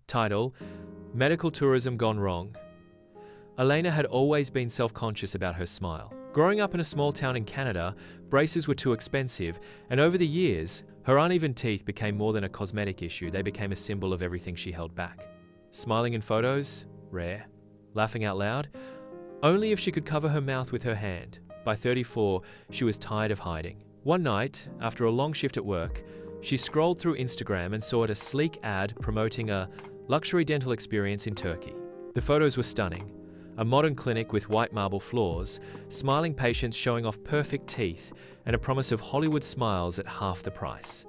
Title: Medical Tourism Gone Wrong. Elena had always been self-conscious about her smile. Growing up in a small town in Canada, braces were too expensive, and over the years, her uneven teeth became more than a cosmetic issue. They became a symbol of everything she held back. Smiling in photos? Rare. Laughing out loud? Only if she could cover her mouth with her hand. By 34, she was tired of hiding. One night, after a long shift at work, she scrolled through Instagram and saw a sleek ad promoting a luxury dental experience in Turkey. The photos were stunning. A modern clinic with white marble floors, smiling patients showing off perfect teeth, and a promise of Hollywood smiles at half the price.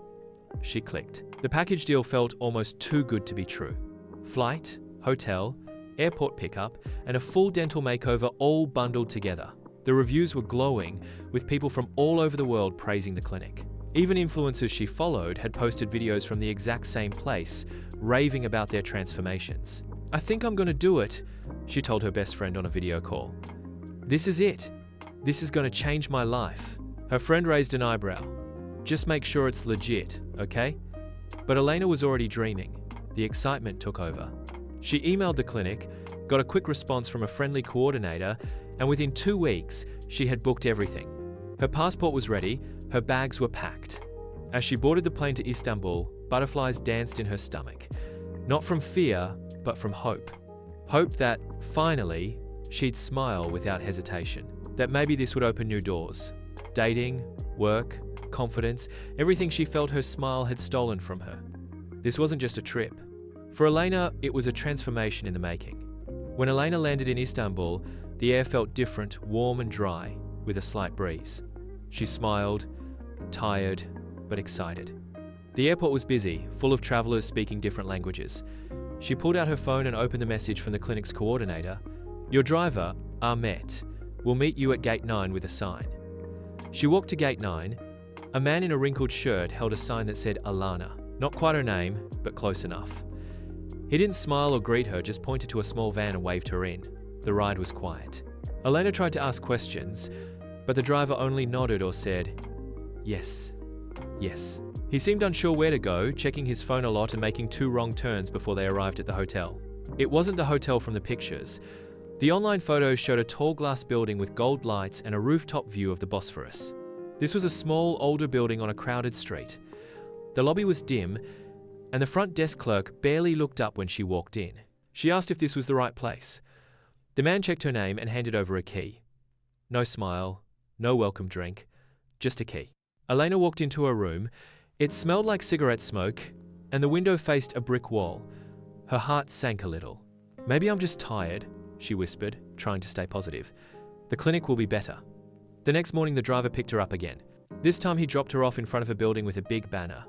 She clicked. The package deal felt almost too good to be true. Flight, hotel, airport pickup, and a full dental makeover all bundled together. The reviews were glowing, with people from all over the world praising the clinic. Even influencers she followed had posted videos from the exact same place, raving about their transformations. "I think I'm gonna do it," she told her best friend on a video call. "This is it. This is gonna change my life." Her friend raised an eyebrow. "Just make sure it's legit, okay?" But Elena was already dreaming. The excitement took over. She emailed the clinic, got a quick response from a friendly coordinator, and within 2 weeks, she had booked everything. Her passport was ready, her bags were packed. As she boarded the plane to Istanbul, butterflies danced in her stomach. Not from fear, but from hope. Hope that, finally, she'd smile without hesitation. That maybe this would open new doors. Dating, work, confidence, everything she felt her smile had stolen from her. This wasn't just a trip. For Elena, it was a transformation in the making. When Elena landed in Istanbul, the air felt different, warm and dry, with a slight breeze. She smiled, tired, but excited. The airport was busy, full of travelers speaking different languages. She pulled out her phone and opened the message from the clinic's coordinator. "Your driver, Ahmet, will meet you at gate 9 with a sign." She walked to gate 9. A man in a wrinkled shirt held a sign that said Alana. Not quite her name, but close enough. He didn't smile or greet her, just pointed to a small van and waved her in. The ride was quiet. Elena tried to ask questions, but the driver only nodded or said, "Yes, yes." He seemed unsure where to go, checking his phone a lot and making 2 wrong turns before they arrived at the hotel. It wasn't the hotel from the pictures. The online photos showed a tall glass building with gold lights and a rooftop view of the Bosphorus. This was a small, older building on a crowded street. The lobby was dim, and the front desk clerk barely looked up when she walked in. She asked if this was the right place. The man checked her name and handed over a key. No smile, no welcome drink, just a key. Elena walked into her room. It smelled like cigarette smoke, and the window faced a brick wall. Her heart sank a little. "Maybe I'm just tired," she whispered, trying to stay positive. "The clinic will be better." The next morning, the driver picked her up again. This time he dropped her off in front of a building with a big banner.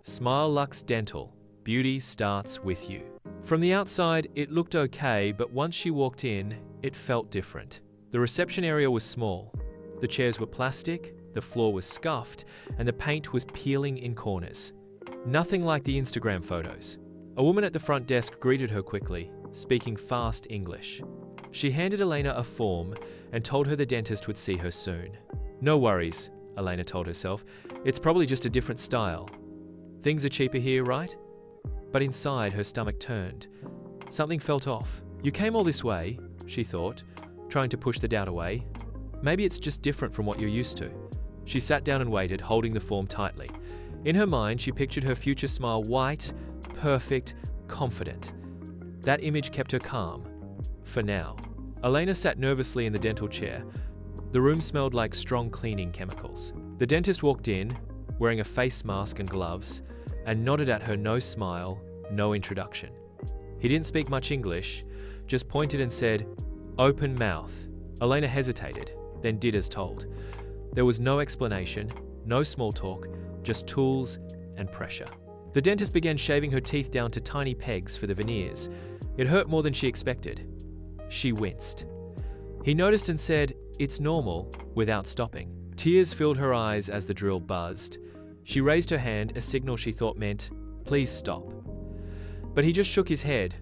"Smile Lux Dental. Beauty starts with you." From the outside, it looked okay, but once she walked in, it felt different. The reception area was small. The chairs were plastic, the floor was scuffed, and the paint was peeling in corners. Nothing like the Instagram photos. A woman at the front desk greeted her quickly, speaking fast English. She handed Elena a form and told her the dentist would see her soon. "No worries," Elena told herself. "It's probably just a different style. Things are cheaper here, right?" But inside, her stomach turned. Something felt off. "You came all this way," she thought, trying to push the doubt away. "Maybe it's just different from what you're used to." She sat down and waited, holding the form tightly. In her mind, she pictured her future smile white, perfect, confident. That image kept her calm. For now. Elena sat nervously in the dental chair. The room smelled like strong cleaning chemicals. The dentist walked in, wearing a face mask and gloves, and nodded at her. No smile, no introduction. He didn't speak much English, just pointed and said, "Open mouth." Elena hesitated, then did as told. There was no explanation, no small talk, just tools and pressure. The dentist began shaving her teeth down to tiny pegs for the veneers. It hurt more than she expected. She winced. He noticed and said, "It's normal," without stopping. Tears filled her eyes as the drill buzzed. She raised her hand, a signal she thought meant, "Please stop." But he just shook his head.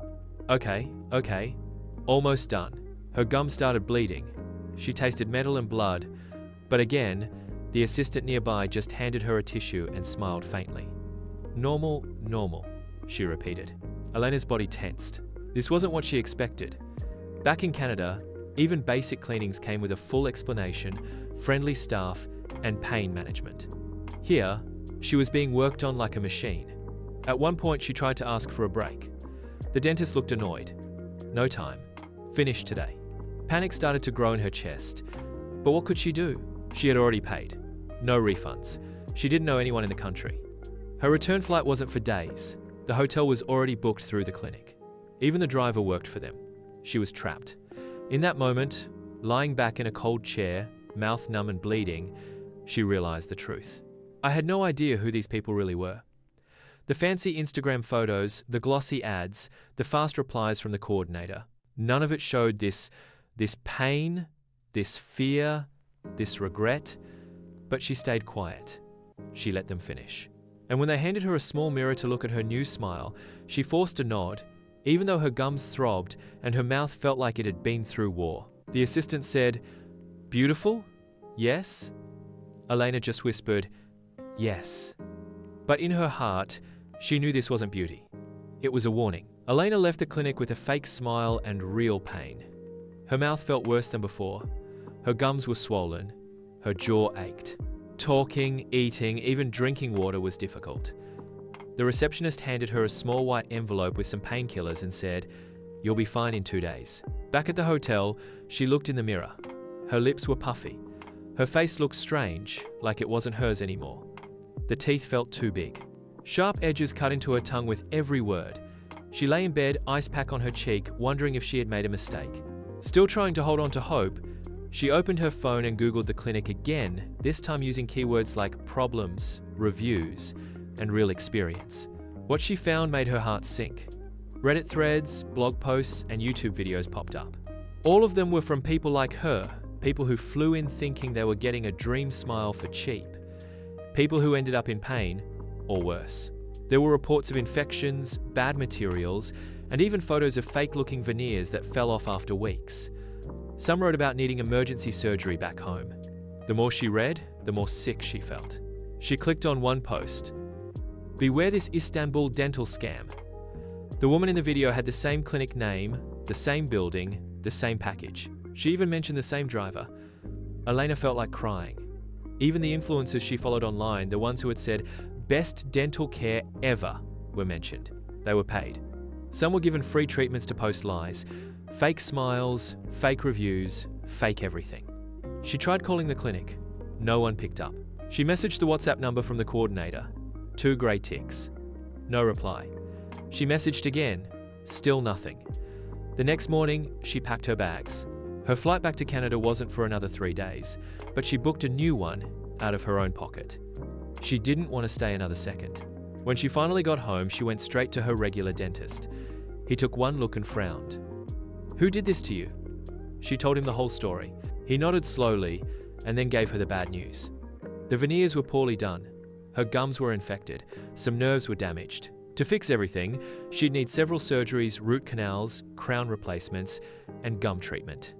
Okay, almost done." Her gums started bleeding. She tasted metal and blood, but again, the assistant nearby just handed her a tissue and smiled faintly. "Normal, normal," she repeated. Elena's body tensed. This wasn't what she expected. Back in Canada, even basic cleanings came with a full explanation, friendly staff, and pain management. Here, she was being worked on like a machine. At one point, she tried to ask for a break. The dentist looked annoyed. No time. Finished today. Panic started to grow in her chest. But what could she do? She had already paid. No refunds. She didn't know anyone in the country. Her return flight wasn't for days. The hotel was already booked through the clinic. Even the driver worked for them. She was trapped. In that moment, lying back in a cold chair, mouth numb and bleeding, she realized the truth. I had no idea who these people really were. The fancy Instagram photos, the glossy ads, the fast replies from the coordinator, none of it showed this pain, this fear, this regret, but she stayed quiet. She let them finish. And when they handed her a small mirror to look at her new smile, she forced a nod, even though her gums throbbed and her mouth felt like it had been through war. The assistant said, "Beautiful? Yes?" Elena just whispered, "Yes." But in her heart, she knew this wasn't beauty. It was a warning. Elena left the clinic with a fake smile and real pain. Her mouth felt worse than before. Her gums were swollen. Her jaw ached. Talking, eating, even drinking water was difficult. The receptionist handed her a small white envelope with some painkillers and said, "You'll be fine in 2 days." Back at the hotel, she looked in the mirror. Her lips were puffy. Her face looked strange, like it wasn't hers anymore. The teeth felt too big. Sharp edges cut into her tongue with every word. She lay in bed, ice pack on her cheek, wondering if she had made a mistake. Still trying to hold on to hope, she opened her phone and Googled the clinic again, this time using keywords like problems, reviews, and real experience. What she found made her heart sink. Reddit threads, blog posts, and YouTube videos popped up. All of them were from people like her, people who flew in thinking they were getting a dream smile for cheap. People who ended up in pain, or worse. There were reports of infections, bad materials, and even photos of fake-looking veneers that fell off after weeks. Some wrote about needing emergency surgery back home. The more she read, the more sick she felt. She clicked on one post. "Beware this Istanbul dental scam." The woman in the video had the same clinic name, the same building, the same package. She even mentioned the same driver. Elena felt like crying. Even the influencers she followed online, the ones who had said, "Best dental care ever," were mentioned. They were paid. Some were given free treatments to post lies. Fake smiles, fake reviews, fake everything. She tried calling the clinic. No one picked up. She messaged the WhatsApp number from the coordinator. 2 grey ticks. No reply. She messaged again. Still nothing. The next morning, she packed her bags. Her flight back to Canada wasn't for another 3 days, but she booked a new one out of her own pocket. She didn't want to stay another second. When she finally got home, she went straight to her regular dentist. He took one look and frowned. "Who did this to you?" She told him the whole story. He nodded slowly and then gave her the bad news. The veneers were poorly done. Her gums were infected. Some nerves were damaged. To fix everything, she'd need several surgeries, root canals, crown replacements, and gum treatment.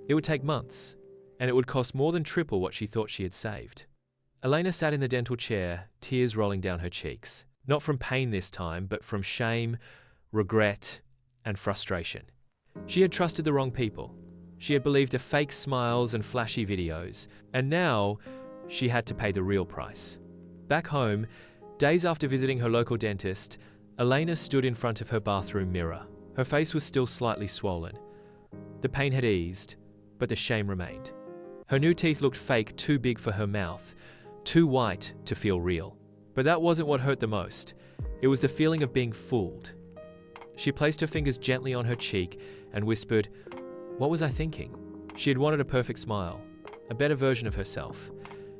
It would take months, and it would cost more than triple what she thought she had saved. Elena sat in the dental chair, tears rolling down her cheeks. Not from pain this time, but from shame, regret, and frustration. She had trusted the wrong people. She had believed the fake smiles and flashy videos, and now she had to pay the real price. Back home, days after visiting her local dentist, Elena stood in front of her bathroom mirror. Her face was still slightly swollen. The pain had eased, but the shame remained. Her new teeth looked fake, too big for her mouth, too white to feel real. But that wasn't what hurt the most. It was the feeling of being fooled. She placed her fingers gently on her cheek and whispered, "What was I thinking?" She had wanted a perfect smile, a better version of herself.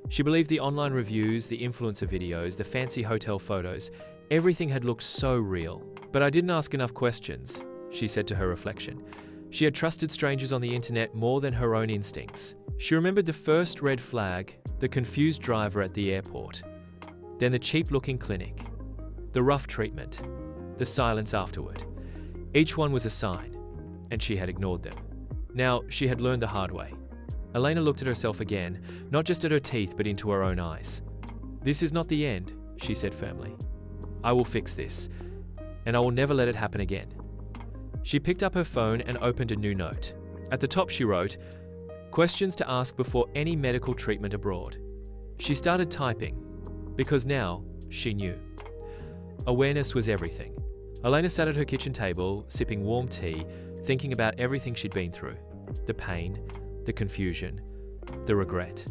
She believed the online reviews, the influencer videos, the fancy hotel photos. Everything had looked so real. "But I didn't ask enough questions," she said to her reflection. She had trusted strangers on the internet more than her own instincts. She remembered the first red flag, the confused driver at the airport, then the cheap-looking clinic, the rough treatment, the silence afterward. Each one was a sign, and she had ignored them. Now, she had learned the hard way. Elena looked at herself again, not just at her teeth, but into her own eyes. "This is not the end," she said firmly. "I will fix this. and I will never let it happen again. She picked up her phone and opened a new note. At the top she wrote, "Questions to ask before any medical treatment abroad." She started typing, because now she knew. Awareness was everything. Elena sat at her kitchen table, sipping warm tea, thinking about everything she'd been through. The pain, the confusion, the regret.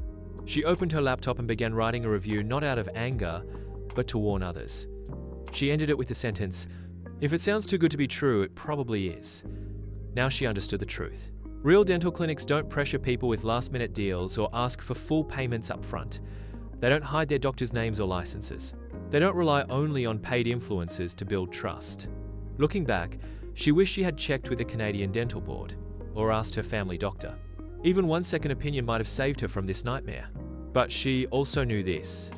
She opened her laptop and began writing a review not out of anger, but to warn others. She ended it with the sentence, "If it sounds too good to be true, it probably is." Now she understood the truth. Real dental clinics don't pressure people with last-minute deals or ask for full payments up front. They don't hide their doctors' names or licenses. They don't rely only on paid influencers to build trust. Looking back, she wished she had checked with the Canadian Dental Board or asked her family doctor. Even one second opinion might have saved her from this nightmare. But she also knew this.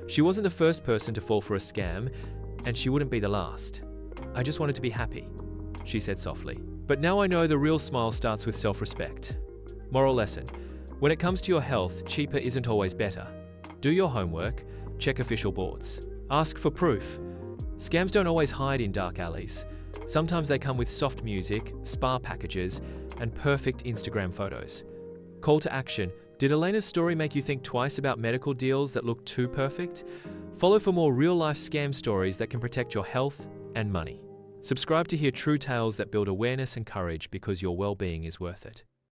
She wasn't the first person to fall for a scam, and she wouldn't be the last. "I just wanted to be happy," she said softly. "But now I know the real smile starts with self-respect." Moral lesson: when it comes to your health, cheaper isn't always better. Do your homework, check official boards, ask for proof. Scams don't always hide in dark alleys. Sometimes they come with soft music, spa packages, and perfect Instagram photos. Call to action: did Elena's story make you think twice about medical deals that look too perfect? Follow for more real-life scam stories that can protect your health and money. Subscribe to hear true tales that build awareness and courage, because your well-being is worth it.